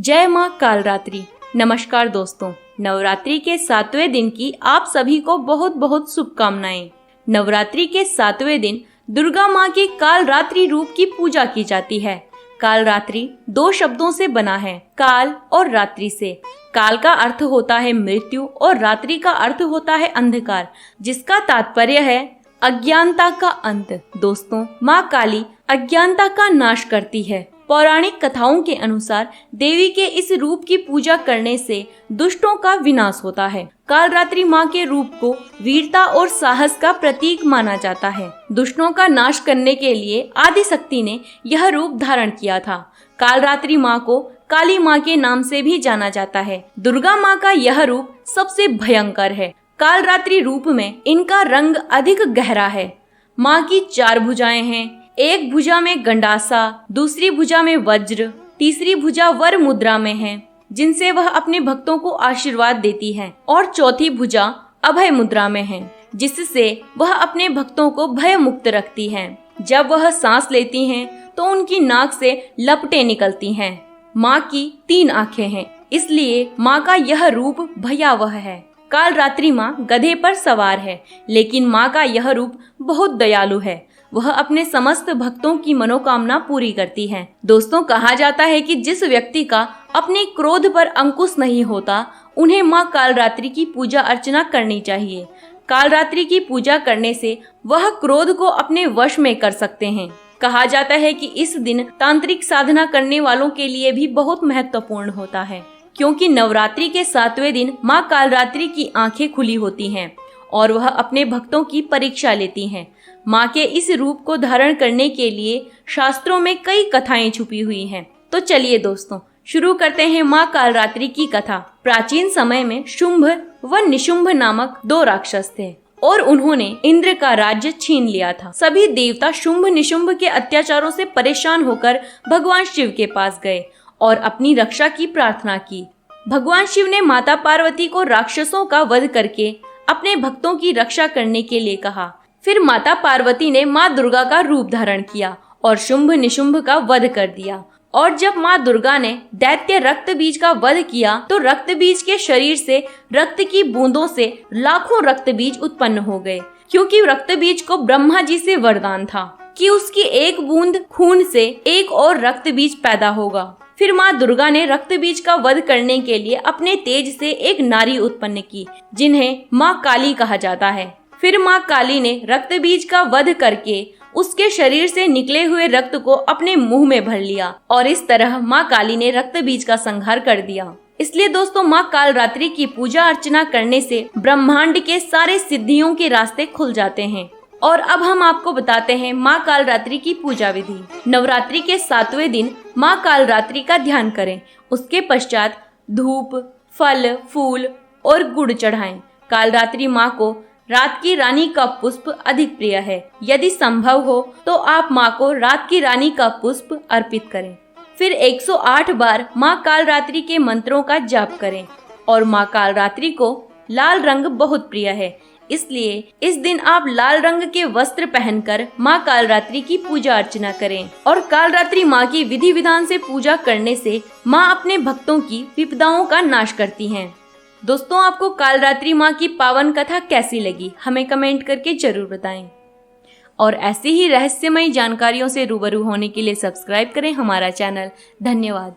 जय माँ कालरात्रि। नमस्कार दोस्तों, नवरात्रि के 7वें दिन की आप सभी को बहुत बहुत शुभकामनाएं। नवरात्रि के 7वें दिन दुर्गा माँ के कालरात्रि रूप की पूजा की जाती है। कालरात्रि 2 शब्दों से बना है, काल और रात्रि से। काल का अर्थ होता है मृत्यु और रात्रि का अर्थ होता है अंधकार, जिसका तात्पर्य है अज्ञानता का अंत। दोस्तों, माँ काली अज्ञानता का नाश करती है। पौराणिक कथाओं के अनुसार देवी के इस रूप की पूजा करने से दुष्टों का विनाश होता है। कालरात्रि माँ के रूप को वीरता और साहस का प्रतीक माना जाता है। दुष्टों का नाश करने के लिए आदि शक्ति ने यह रूप धारण किया था। कालरात्रि माँ को काली माँ के नाम से भी जाना जाता है। दुर्गा माँ का यह रूप सबसे भयंकर है। कालरात्रि रूप में इनका रंग अधिक गहरा है। माँ की 4 भुजाएं हैं। एक भुजा में गंडासा, दूसरी भुजा में वज्र, तीसरी भुजा वर मुद्रा में है, जिनसे वह अपने भक्तों को आशीर्वाद देती है, और चौथी भुजा अभय मुद्रा में है, जिससे वह अपने भक्तों को भय मुक्त रखती है। जब वह सांस लेती हैं, तो उनकी नाक से लपटें निकलती हैं। माँ की 3 आंखें हैं, इसलिए माँ का यह रूप भयावह है। कालरात्रि माँ गधे पर सवार है, लेकिन माँ का यह रूप बहुत दयालु है। वह अपने समस्त भक्तों की मनोकामना पूरी करती है। दोस्तों, कहा जाता है कि जिस व्यक्ति का अपने क्रोध पर अंकुश नहीं होता, उन्हें माँ कालरात्रि की पूजा अर्चना करनी चाहिए। कालरात्रि की पूजा करने से वह क्रोध को अपने वश में कर सकते हैं। कहा जाता है कि इस दिन तांत्रिक साधना करने वालों के लिए भी बहुत महत्वपूर्ण होता है, क्योंकि नवरात्रि के 7वें दिन माँ कालरात्रि की आंखें खुली होती हैं और वह अपने भक्तों की परीक्षा लेती हैं। माँ के इस रूप को धारण करने के लिए शास्त्रों में कई कथाएं छुपी हुई हैं। तो चलिए दोस्तों, शुरू करते हैं माँ कालरात्रि की कथा। प्राचीन समय में शुंभ व निशुंभ नामक 2 राक्षस थे और उन्होंने इंद्र का राज्य छीन लिया था। सभी देवता शुंभ निशुंभ के अत्याचारों से परेशान होकर भगवान शिव के पास गए और अपनी रक्षा की प्रार्थना की। भगवान शिव ने माता पार्वती को राक्षसों का वध करके अपने भक्तों की रक्षा करने के लिए कहा। फिर माता पार्वती ने माँ दुर्गा का रूप धारण किया और शुंभ निशुंभ का वध कर दिया। और जब माँ दुर्गा ने दैत्य रक्त बीज का वध किया, तो रक्त बीज के शरीर से रक्त की बूंदों से लाखों रक्त बीज उत्पन्न हो गए, क्योंकि रक्त बीज को ब्रह्मा जी से वरदान था कि उसकी एक बूंद खून से एक और रक्त बीज पैदा होगा। फिर माँ दुर्गा ने रक्त बीज का वध करने के लिए अपने तेज से एक नारी उत्पन्न की, जिन्हें माँ काली कहा जाता है। फिर माँ काली ने रक्त बीज का वध करके उसके शरीर से निकले हुए रक्त को अपने मुंह में भर लिया, और इस तरह माँ काली ने रक्त बीज का संहार कर दिया। इसलिए दोस्तों, माँ कालरात्रि की पूजा अर्चना करने से ब्रह्मांड के सारे सिद्धियों के रास्ते खुल जाते हैं। और अब हम आपको बताते हैं माँ कालरात्रि की पूजा विधि। नवरात्रि के 7वें दिन माँ कालरात्रि का ध्यान करें। उसके पश्चात धूप, फल, फूल और गुड़ चढ़ाएं। कालरात्रि माँ को रात की रानी का पुष्प अधिक प्रिय है। यदि संभव हो तो आप माँ को रात की रानी का पुष्प अर्पित करें। फिर 108 बार माँ कालरात्रि के मंत्रों का जाप करें। और माँ कालरात्रि को लाल रंग बहुत प्रिय है, इसलिए इस दिन आप लाल रंग के वस्त्र पहनकर माँ कालरात्रि की पूजा अर्चना करें। और कालरात्रि माँ की विधि विधान से पूजा करने से माँ अपने भक्तों की विपदाओं का नाश करती हैं। दोस्तों, आपको कालरात्रि माँ की पावन कथा कैसी लगी, हमें कमेंट करके जरूर बताएं। और ऐसी ही रहस्यमयी जानकारियों से रूबरू होने के लिए सब्सक्राइब करें हमारा चैनल। धन्यवाद।